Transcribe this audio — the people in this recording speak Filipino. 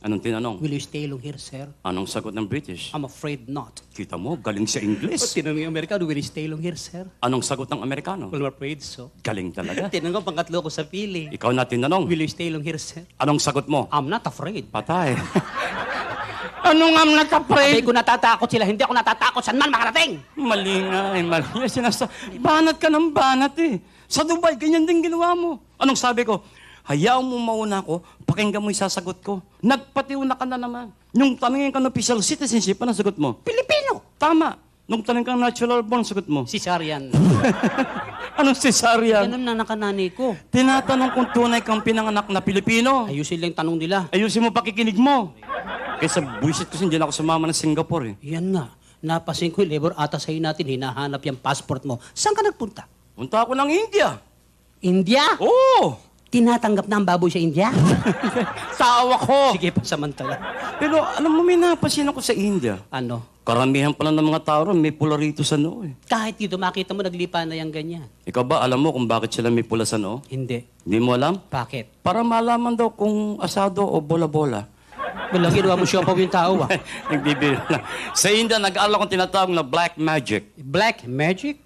Anong tinanong? Will you stay long here, sir? Anong sagot ng British? I'm afraid not. Kita mo, galing sa English. Tinanong yung Amerikano, will you stay long here, sir? Anong sagot ng Amerikano? Well, I'm afraid so. Galing talaga. Tinanong ko, pangatlo ko sa pili. Ikaw na tinanong. Will you stay long here, sir? Anong sagot mo? I'm not afraid. Patay. Ano nga Sabi naka-pray? ko natatakot sila, hindi ako natatakot. Saan man makarating? Mali nga eh, mali. Banat ka ng banat eh. Sa Dubai, ganyan din ginawa mo. Anong sabi ko? Hayaan mo mauna ako, pakinggan mo yung sasagot ko. Nagpatiuna ka na naman. Nung tanongin ka ng official citizenship, anong sagot mo? Pilipino! Tama. Nung tanongin ka ng natural born, sagot mo. Cesarean. Anong cesarean? Ganun na nakanani ko. Tinatanong kung tunay kang pinanganak na Pilipino. Ayusin lang yung tanong nila. Ayusin mo pakikinig mo. Kaysa buwisit kasi hindi na ako sumama ng Singapore eh. Yan nga. Napasin ko yung labor ata sa'yo natin, hinahanap yung passport mo. Saan ka nagpunta? Punta ako ng India. India? Oo! Tinatanggap na ang baboy sa India? Tawa ko! Sige pa, samantala. Pero alam mo, may napasin ako sa India. Ano? Karamihan pala ng mga tao ron, may pula rito sa noo eh. Kahit dito, makita mo, naglipa na yung ganyan. Ikaw ba, alam mo kung bakit sila may pula sa noo? Hindi. Hindi mo alam? Bakit? Para malaman daw kung asado o bola-bola. Walang ginawa mo siopaw yung tao, ah. Nagbibiro lang. Sa India, nag-aaral akong tinatawag na black magic. Black magic?